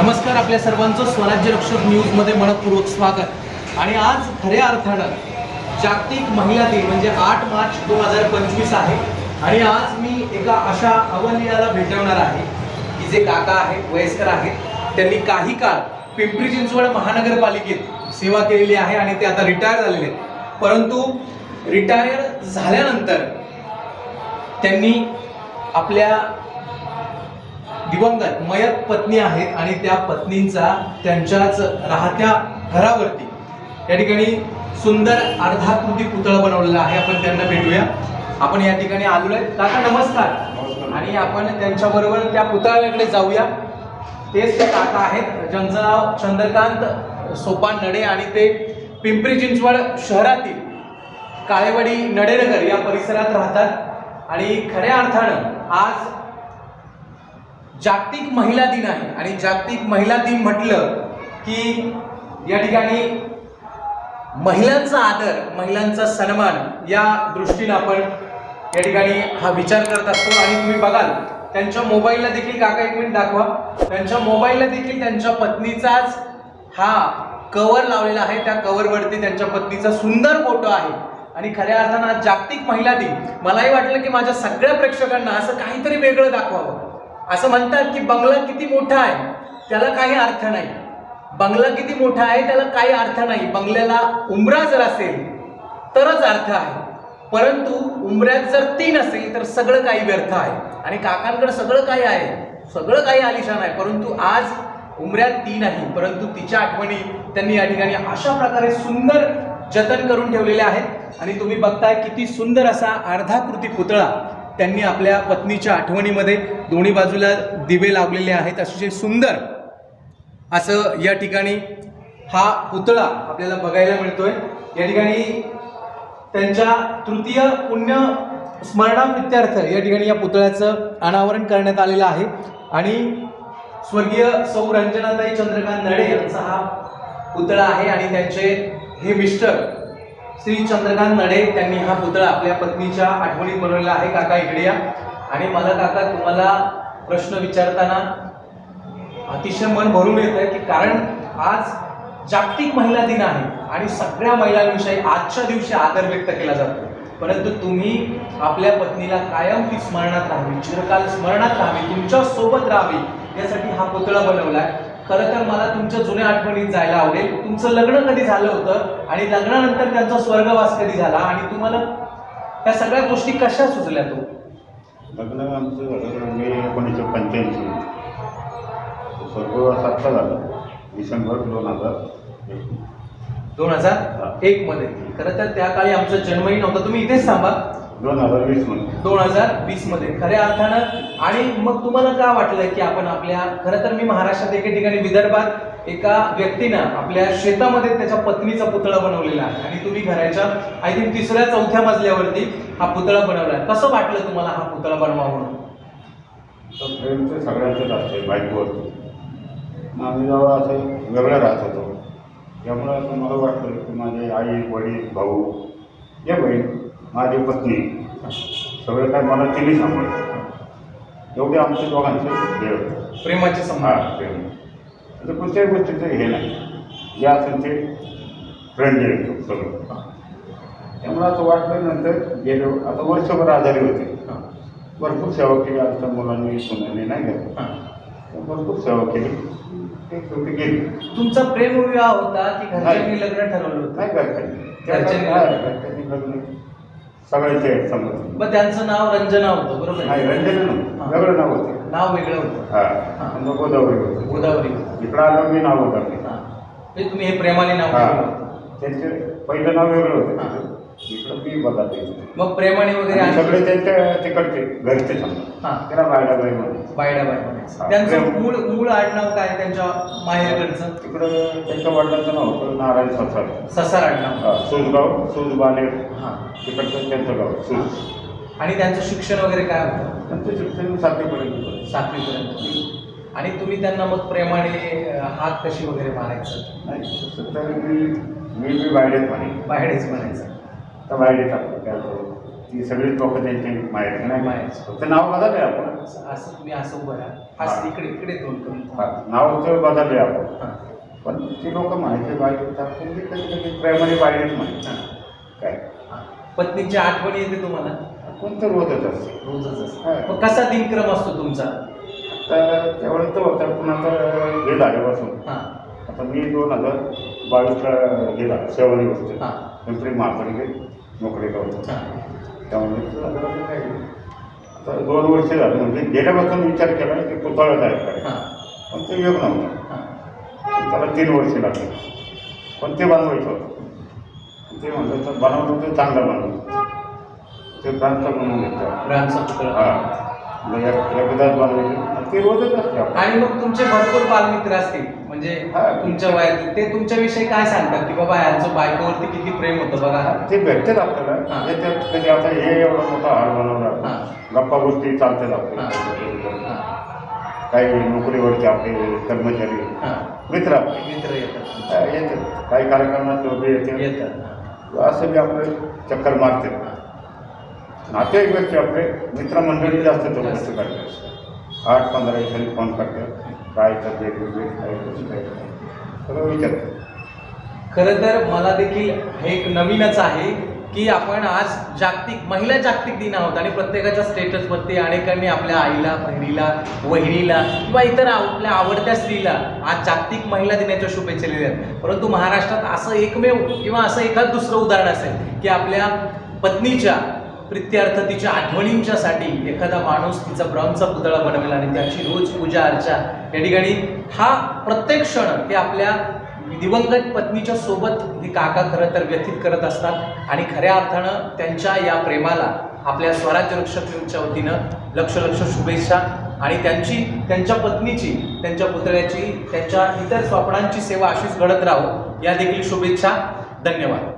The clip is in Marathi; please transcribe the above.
नमस्कार, आपल्या सर्वांचं स्वराज्य रक्षक न्यूजमध्ये मनपूर्वक स्वागत। आणि आज खऱ्या अर्थानं जागतिक महिला दिन म्हणजे 8 मार्च 2025 आहे। आणि आज मी एका अशा अवलियाला भेटवणार आहे की जे काका आहेत, वयस्कर आहेत। त्यांनी काही काळ पिंपरी चिंचवड महानगरपालिकेत सेवा केलेली आहे आणि ते आता रिटायर झालेले आहेत। परंतु रिटायर झाल्यानंतर त्यांनी आपल्या दिवंगत मयत पत्नी आहेत आणि त्या पत्नींचा त्यांच्याच राहत्या घरावरती या ठिकाणी सुंदर अर्धाकृती पुतळा बनवलेला आहे। आपण त्यांना भेटूया। आपण या ठिकाणी आलो आहे। काका नमस्कार। आणि आपण त्यांच्या बरोबर त्या पुतळ्याकडे जाऊया। तेच ते काका आहेत ज्यांचं नाव चंद्रकांत सोपान नडे आणि ते पिंपरी चिंचवड शहरातील काळेवाडी नडेनगर या परिसरात राहतात। आणि खऱ्या अर्थानं आज जागतिक महिला दिन आहे आणि जागतिक महिला दिन म्हटलं की या ठिकाणी महिलांचा आदर, महिलांचा सन्मान या दृष्टीने आपण या ठिकाणी हा विचार करत असतो। आणि तुम्ही बघाल त्यांच्या मोबाईलला देखील, काका एक मिनिट दाखवा, त्यांच्या मोबाईलला देखील त्यांच्या पत्नीचाच हा कव्हर लावलेला आहे। त्या कव्हरवरती त्यांच्या पत्नीचा सुंदर फोटो आहे। आणि खऱ्या अर्थानं आज जागतिक महिला दिन, मलाही वाटलं की माझ्या सगळ्या प्रेक्षकांना असं काहीतरी वेगळं दाखवावं। असं म्हणतात की बंगला किती मोठा आहे त्याला काही अर्थ नाही, बंगला किती मोठा आहे त्याला काही अर्थ नाही, बंगल्याला उंबरा जर असेल तरच अर्थ आहे। परंतु उंबऱ्यात जर 3 असेल तर सगळं काही व्यर्थ आहे। आणि काकांकडे सगळं काही आहे, सगळं काही आलिशान आहे, परंतु आज उंबऱ्यात 3 नाही, परंतु तिच्या आठवणी त्यांनी या ठिकाणी अशा प्रकारे सुंदर जतन करून ठेवलेले आहेत। आणि तुम्ही बघताय किती सुंदर असा अर्धाकृती पुतळा त्यांनी आपल्या पत्नीच्या आठवणीमध्ये दोन्ही बाजूला दिवे लावलेले आहेत। अतिशय सुंदर असं या ठिकाणी हा पुतळा आपल्याला बघायला मिळतोय। या ठिकाणी त्यांच्या तृतीय पुण्य स्मरणाप्रित्यर्थ या ठिकाणी या पुतळ्याचं अनावरण करण्यात आलेलं आहे। आणि स्वर्गीय सौ रंजनाताई चंद्रकांत नडे यांचा हा पुतळा आहे आणि त्यांचे हे मिस्टर श्री चंद्रकांत नडे त्यांनी हा पुतळा आपल्या पत्नीच्या आठवणीत बनवलेला आहे। काका इकडे या। आणि मला काका तुम्हाला प्रश्न विचारताना अतिशय मन भरून येत आहे की कारण आज जागतिक महिला दिन आहे आणि सगळ्या महिलांविषयी आजच्या दिवशी आदर व्यक्त केला जातो, परंतु तुम्ही आपल्या पत्नीला कायम ती स्मरणात राहावी, चिरकाल स्मरणात राहावी, तुमच्या सोबत राहावी यासाठी हा पुतळा बनवलाय। खरं तर मला तुमच्या जुन्या आठवणीत जायला आवडेल। तुमचं लग्न कधी झालं होतं आणि लग्नानंतर त्यांचा स्वर्गवास कधी झाला आणि तुम्हाला त्या सगळ्या गोष्टी कशा सुचल्या? तो लग्न आमचं झालं मे 1985, स्वर्गवास आत्ता झाला डिसेंबर 2001 मध्ये। खरं तर त्या काळी आमचा जन्मही नव्हता। तुम्ही इथेच थांबा। 2020 मध्ये खऱ्या अर्थानं। आणि मग तुम्हाला काय वाटलं की आपण आपल्या, खरं तर मी महाराष्ट्रात एके ठिकाणी विदर्भात एका व्यक्तीनं आपल्या शेतामध्ये त्याच्या पत्नीचा पुतळा बनवलेला आहे आणि तुम्ही घराच्या आय थिंक 3ऱ्या-4थ्या मजल्यावरती हा पुतळा बनवलाय। कसं वाटलं तुम्हाला हा पुतळा बनवा म्हणून? तर प्रेम तर सगळ्यांचंच असते बायकोवरती। आम्ही जेव्हा असं वेगळं राहत होतो त्यामुळं असं मला वाटलं की माझे आई, वडील, भाऊ, या बहीण, माझी पत्नी सगळं काय मला तिने सांभाळलं। एवढे आमच्या दोघांचे प्रेमाचे संबंध, प्रेम तर कोणत्याही गोष्टीचं हे नाही, जे असेल ते फ्रेंडली येतो सगळं। त्यामुळे असं वाटलं नंतर गेलो आता वर्षभर आजारी होते, भरपूर सेवा केली आमच्या मुलांनी, सुनांनी नाही का, भरपूर सेवा केली, ते शेवटी गेली। तुमचा प्रेमविवाह होता की घरच्यांनी लग्न ठरवलं होतं? नाही, घरच्यांनी लग्न सगळ्यांचे संबंध। मग त्यांचं नाव रंजना होतं, बरोबर? नाही, रंजना नव्हतं, वेगळं नाव होतं, नाव वेगळं होतं। हां, गोदावरी होतं। गोदावरी इकडं आलं मी नाव होतं ते तुम्ही हे प्रेमाने नाव त्यांचे पहिलं नाव वेगळं होतं, इकडं मी बघा। मग प्रेमाने वगैरे सगळे त्यांच्या तिकडचे घरचे समजा त्याला बायडाबाई म्हणायचं। बायडाबाई म्हणायचं। त्यांचं मूळ आडनाव काय त्यांच्या माहेरकडचं? तिकडं त्यांच्या वडिलांचं नाव होतं नारायण ससार। ससार आडनाव, सूजगाव, सूजबानेर, तिकडचं त्यांचं गाव सूज। आणि त्यांचं शिक्षण वगैरे काय होतं? त्यांचं शिक्षण 7वीपर्यंत। 7वीपर्यंत। आणि तुम्ही त्यांना मग प्रेमाने हात कशी वगैरे मारायचं? नाही, तर मी बायडेच बाहेरच म्हणायचं तर बायडे टाकतो काय ती सगळीच लोक त्यांची माहेर नाही, फक्त नाव बघा नाही आपण असं तुम्ही असं उभं राहा। हा हा. इकडे इकडे तोंड करून हा, नाव तर बदलले आपण, हा, पण ती लोक माहिती पाहिजे पण ती कधी कधी प्रेमाने पाहिजेच माहिती हा, काय हा. पत्नीची आठवण येते तुम्हाला कोणतं रोजच असते. रोजच असते. हा. मग कसा दिनक्रम असतो तुमचा? आता तेवढं तर होतं, पण आता हे झाल्यापासून हा, आता मी 2022ला गेला सेवनी होते हा, पिंपरी महापालिकेत नोकरीला होतो. हा, त्यामुळे झाल्यापासून काय आता 2 वर्ष झाली, म्हणजे गेल्यापासून विचार केला की पुतळा जायचं, हा, पण ते योग नव्हतं. हा. त्याला 3 वर्ष लागली, पण ते बनवायचं होतं. ते म्हणलं तर बनवलं तर चांगलं बनवलं, ते ब्रांचचा बनवून घेतलं. रामचा पुतळा. हां, म्हणजे एकदाच बनवायचं ते रोजच असते आपण. आणि मग तुमचे भरपूर बालमित्र असतील म्हणजे हा. तुमच्या वयात, ते तुमच्याविषयी काय सांगतात की बाबा यांचं बायकोवरती किती प्रेम होतं बघा? ते भेटतात आपल्याला. हां. हे त्यात कधी आता हे एवढा मोठा हार बनवला, हां. गप्पा गोष्टी चालतात हां. आपल्या. हां, काही नोकरीवरचे आपले कर्मचारी हां. मित्र आपले मित्र येतात. येतात, काही कार्यक्रमात लोक येतात, येतात. असं बी आपले चक्कर मारते. नातेवाईकांचे आपले मित्रमंडळी जास्त चौकशी करतात, 8-15 दिवसांनी फोन करतात, काय तब्येत वगैरे काय कसं काय सगळं विचारतात. खरं तर मला देखील हे एक नवीनच आहे की आपण आज महिला जागतिक दिन आहोत आणि प्रत्येकाच्या स्टेटसवरती अनेकांनी आपल्या आईला, बहिणीला, वहिनीला किंवा इतर आपल्या आवडत्या स्त्रीला आज जागतिक महिला दिनाच्या शुभेच्छा दिल्या आहेत. परंतु महाराष्ट्रात असं एकमेव किंवा असं एखाद दुसरं उदाहरण असेल की आपल्या पत्नीच्या प्रित्यर्थ तिच्या आठवणींच्यासाठी एखादा माणूस तिचा ब्रॉन्झचा पुतळा बनवेल आणि त्याची रोज पूजा अर्चा या ठिकाणी हा प्रत्येक क्षण हे आपल्या दिवंगत पत्नीच्या सोबत हे काका खरं तर व्यतीत करत असतात आणि खऱ्या अर्थानं त्यांच्या या प्रेमाला आपल्या स्वराज्य रक्षक न्यूजच्या वतीनं लक्ष शुभेच्छा आणि त्यांच्या पत्नीची, त्यांच्या पुतळ्याची, त्यांच्या इतर स्वप्नांची सेवा अशीच घडत राहो या देखील शुभेच्छा. धन्यवाद.